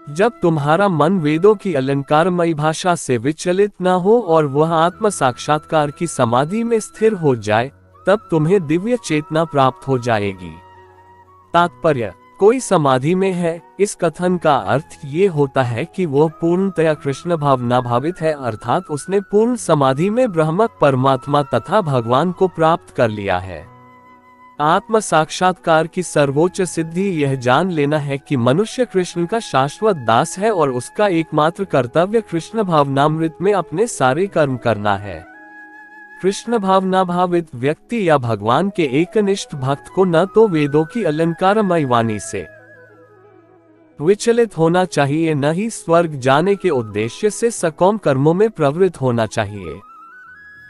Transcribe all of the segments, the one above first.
जब तुम्हारा मन वेदों की अलंकारमयी भाषा से विचलित न हो और वह आत्म साक्षात्कार की समाधि में स्थिर हो जाए, तब तुम्हें दिव्य चेतना प्राप्त हो जाएगी। तात्पर्य: कोई समाधि में है, इस कथन का अर्थ ये होता है कि वह पूर्णतया कृष्ण भावनाभावित है, अर्थात उसने पूर्ण समाधि में ब्रह्म परमात्मा तथा भगवान को प्राप्त कर लिया है। आत्म साक्षात्कार की सर्वोच्च सिद्धि यह जान लेना है कि मनुष्य कृष्ण का शाश्वत दास है और उसका एकमात्र कर्तव्य कृष्ण भावनामृत में अपने सारे कर्म करना है। कृष्ण भावनाभावित व्यक्ति या भगवान के एकनिष्ठ भक्त को न तो वेदों की अलंकारमयी वाणी से विचलित होना चाहिए, न ही स्वर्ग जाने के उद्देश्य से सकाम कर्मों में प्रवृत्त होना चाहिए।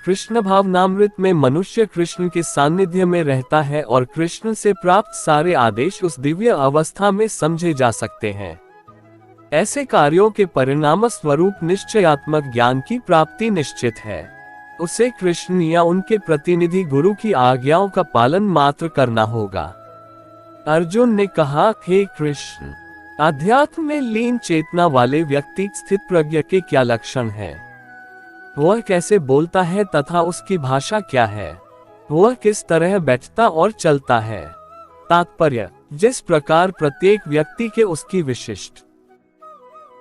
कृष्ण भावनामृत में मनुष्य कृष्ण के सानिध्य में रहता है और कृष्ण से प्राप्त सारे आदेश उस दिव्य अवस्था में समझे जा सकते हैं। ऐसे कार्यों के परिणाम स्वरूप निश्चयात्मक ज्ञान की प्राप्ति निश्चित है। उसे कृष्ण या उनके प्रतिनिधि गुरु की आज्ञाओं का पालन मात्र करना होगा। अर्जुन ने कहा, हे कृष्ण, अध्यात्म में लीन चेतना वाले व्यक्ति स्थित प्रज्ञ के क्या लक्षण हैं? वह कैसे बोलता है तथा उसकी भाषा क्या है? वह किस तरह बैठता और चलता है? तात्पर्य: जिस प्रकार प्रत्येक व्यक्ति के उसकी विशिष्ट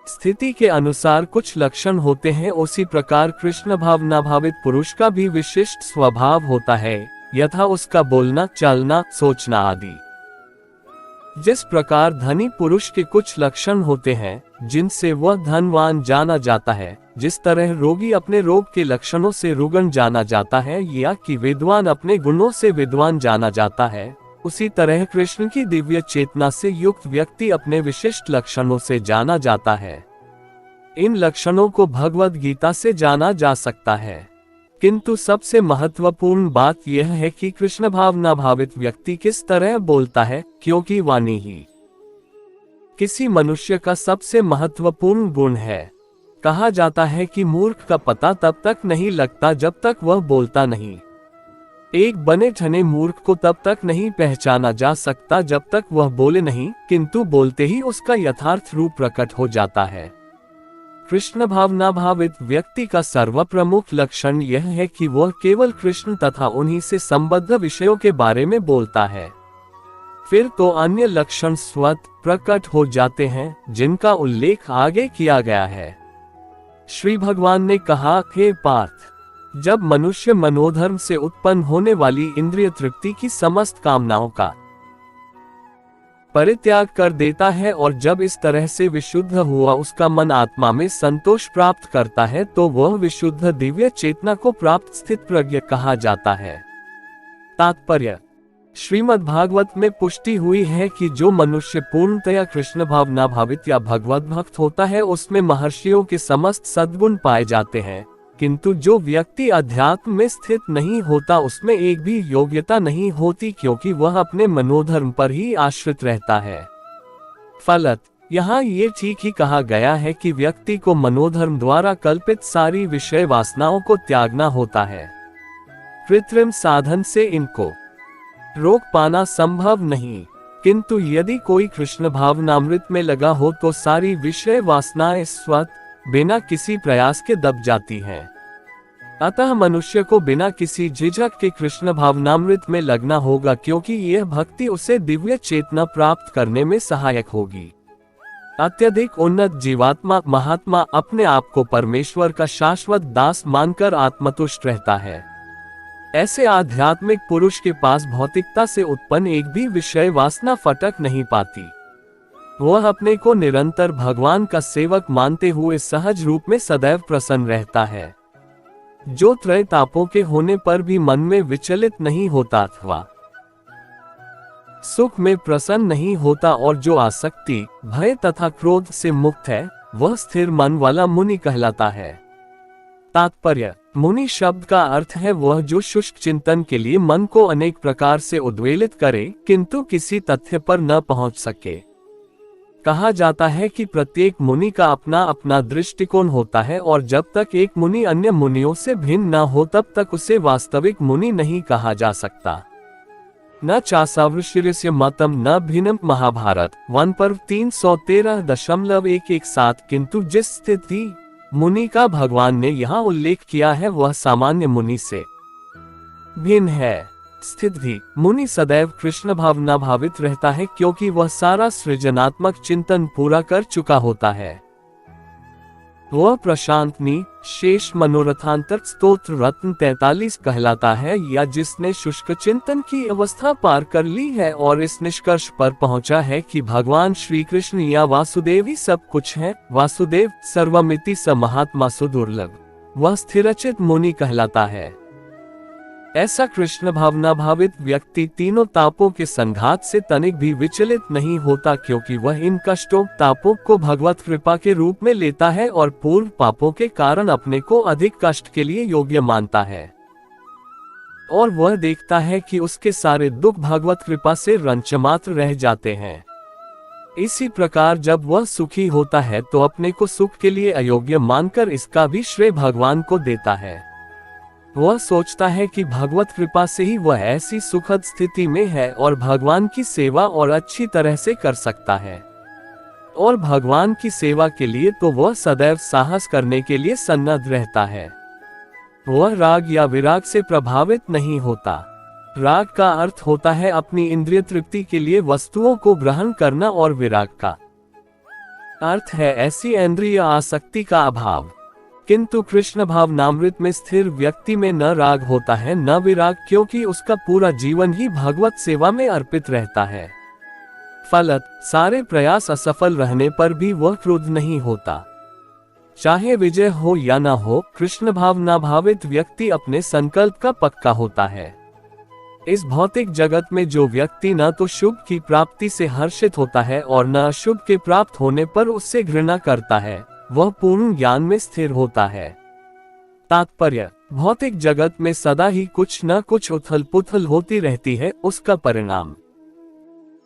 स्थिति के अनुसार कुछ लक्षण होते हैं, उसी प्रकार कृष्ण भावनाभावित पुरुष का भी विशिष्ट स्वभाव होता है, यथा उसका बोलना, चलना, सोचना आदि। जिस प्रकार धनी पुरुष के कुछ लक्षण होते हैं जिनसे वह धनवान जाना जाता है, जिस तरह रोगी अपने रोग के लक्षणों से रुग्ण जाना जाता है या कि विद्वान अपने गुणों से विद्वान जाना जाता है, उसी तरह कृष्ण की दिव्य चेतना से युक्त व्यक्ति अपने विशिष्ट लक्षणों से जाना जाता है। इन लक्षणों को भगवद गीता से जाना जा सकता है, किंतु सबसे महत्वपूर्ण बात यह है कि कृष्ण भावनाभावित व्यक्ति किस तरह बोलता है, क्योंकि वाणी ही किसी मनुष्य का सबसे महत्वपूर्ण गुण है। कहा जाता है कि मूर्ख का पता तब तक नहीं लगता जब तक वह बोलता नहीं। एक बने ठने मूर्ख को तब तक नहीं पहचाना जा सकता जब तक वह बोले नहीं, किंतु बोलते ही उसका यथार्थ रूप प्रकट हो जाता है। कृष्ण भावनाभावित व्यक्ति का सर्वप्रमुख लक्षण यह है कि वह केवल कृष्ण तथा उन्हीं से संबद्ध विषयों के बारे में बोलता है। फिर तो अन्य लक्षण स्वतः प्रकट हो जाते हैं, जिनका उल्लेख आगे किया गया है। श्री भगवान ने कहा, हे पार्थ, जब मनुष्य मनोधर्म से उत्पन्न होने वाली इंद्रिय तृप्ति की समस्त कामनाओं का परित्याग कर देता है और जब इस तरह से विशुद्ध हुआ उसका मन आत्मा में संतोष प्राप्त करता है, तो वह विशुद्ध दिव्य चेतना को प्राप्त स्थित प्रज्ञ कहा जाता है। तात्पर्य: श्रीमद् भागवत में पुष्टि हुई है कि जो मनुष्य पूर्णतया कृष्ण भावनाभावित या भगवत भक्त होता है, उसमें महर्षियों के समस्त सद्गुण पाए जाते हैं, किंतु जो व्यक्ति अध्यात्म में स्थित नहीं होता उसमें एक भी योग्यता नहीं होती, क्योंकि वह अपने मनोधर्म पर ही आश्रित रहता है। फलत यहाँ ये ठीक ही कहा गया है कि व्यक्ति को मनोधर्म द्वारा कल्पित सारी विषय वासनाओं को त्यागना होता है। कृत्रिम साधन से इनको रोक पाना संभव नहीं, किंतु यदि कोई कृष्ण भावनामृत में लगा हो तो सारी विषय वासनाएं स्वतः बिना किसी प्रयास के दब जाती हैं। अतः मनुष्य को बिना किसी झिझक के कृष्ण भावनामृत में लगना होगा, क्योंकि यह भक्ति उसे दिव्य चेतना प्राप्त करने में सहायक होगी। अत्यधिक उन्नत जीवात्मा महात्मा अपने आप को परमेश्वर का शाश्वत दास मानकर आत्मतुष्ट रहता है। ऐसे आध्यात्मिक पुरुष के पास भौतिकता से उत्पन्न एक भी विषय वासना फटक नहीं पाती। वह अपने को निरंतर भगवान का सेवक मानते हुए सहज रूप में सदैव प्रसन्न रहता है, जो त्रय तापों के होने पर भी मन में विचलित नहीं होता अथवा सुख में प्रसन्न नहीं होता, और जो आसक्ति, भय तथा क्रोध से मुक्त है, वह स्थिर मन वाला मुनि कहलाता है। तात्पर्य: मुनि शब्द का अर्थ है वह जो शुष्क चिंतन के लिए मन को अनेक प्रकार से उद्वेलित करे, किंतु किसी तथ्य पर न पहुंच सके। कहा जाता है कि प्रत्येक मुनि का अपना अपना दृष्टिकोण होता है, और जब तक एक मुनि अन्य मुनियों से भिन्न न हो तब तक उसे वास्तविक मुनि नहीं कहा जा सकता। न चासावृशिर्यस्य मतम न भिन्नम महाभारत 1 पर्व 313.117। किंतु जिस स्थिति मुनि का भगवान ने यहाँ उल्लेख किया है वह सामान्य मुनि से भिन्न है। स्थिति मुनि सदैव कृष्ण भावना भावित रहता है क्योंकि वह सारा सृजनात्मक चिंतन पूरा कर चुका होता है। वह प्रशांतनी शेष मनोरथांतर स्तोत्र रत्न 43 कहलाता है, या जिसने शुष्क चिंतन की अवस्था पार कर ली है और इस निष्कर्ष पर पहुंचा है कि भगवान श्री कृष्ण या वासुदेव ही सब कुछ है। वासुदेव सर्वमिति स महात्मा सुदुर्लभ, वह स्थिरचित मुनि कहलाता है। ऐसा कृष्ण भावना भावित व्यक्ति तीनों तापों के संघात से तनिक भी विचलित नहीं होता, क्योंकि वह इन कष्टों तापों को भगवत कृपा के रूप में लेता है और पूर्व पापों के कारण अपने को अधिक कष्ट के लिए योग्य मानता है। और वह देखता है कि उसके सारे दुख भगवत कृपा से रंचमात्र रह जाते हैं। इसी प्रकार जब वह सुखी होता है तो अपने को सुख के लिए अयोग्य मानकर इसका भी श्रेय भगवान को देता है। वह सोचता है कि भगवत कृपा से ही वह ऐसी सुखद स्थिति में है और भगवान की सेवा और अच्छी तरह से कर सकता है। और भगवान की सेवा के लिए तो वह सदैव साहस करने के लिए सन्नद्ध रहता है। वह राग या विराग से प्रभावित नहीं होता। राग का अर्थ होता है अपनी इंद्रिय तृप्ति के लिए वस्तुओं को ग्रहण करना, और विराग का अर्थ है ऐसी इंद्रिय आसक्ति का अभाव। किंतु कृष्ण भावनामृत में स्थिर व्यक्ति में न राग होता है न विराग, क्योंकि उसका पूरा जीवन ही भगवत सेवा में अर्पित रहता है। फलत सारे प्रयास असफल रहने पर भी वह क्रुद्ध नहीं होता। चाहे विजय हो या न हो, कृष्ण भावना भावित व्यक्ति अपने संकल्प का पक्का होता है। इस भौतिक जगत में जो व्यक्ति न तो शुभ की प्राप्ति से हर्षित होता है और न अशुभ के प्राप्त होने पर उससे घृणा करता है, वह पूर्ण ज्ञान में स्थिर होता है। तात्पर्य, भौतिक जगत में सदा ही कुछ न कुछ उथल पुथल होती रहती है, उसका परिणाम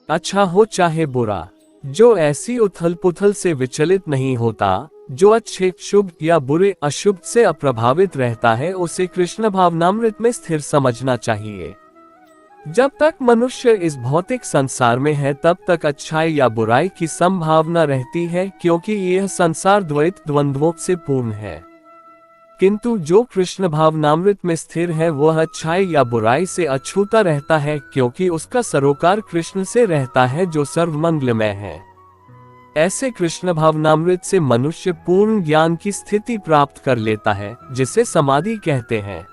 अच्छा हो चाहे बुरा। जो ऐसी उथल पुथल से विचलित नहीं होता, जो अच्छे शुभ या बुरे अशुभ से अप्रभावित रहता है, उसे कृष्ण भावनामृत में स्थिर समझना चाहिए। जब तक मनुष्य इस भौतिक संसार में है तब तक अच्छाई या बुराई की संभावना रहती है, क्योंकि यह संसार द्वैत द्वंद्वों से पूर्ण है। किंतु जो कृष्ण भावनामृत में स्थिर है वह अच्छाई या बुराई से अछूता रहता है, क्योंकि उसका सरोकार कृष्ण से रहता है जो सर्वमंगलमय है। ऐसे कृष्ण भावनामृत से मनुष्य पूर्ण ज्ञान की स्थिति प्राप्त कर लेता है, जिसे समाधि कहते हैं।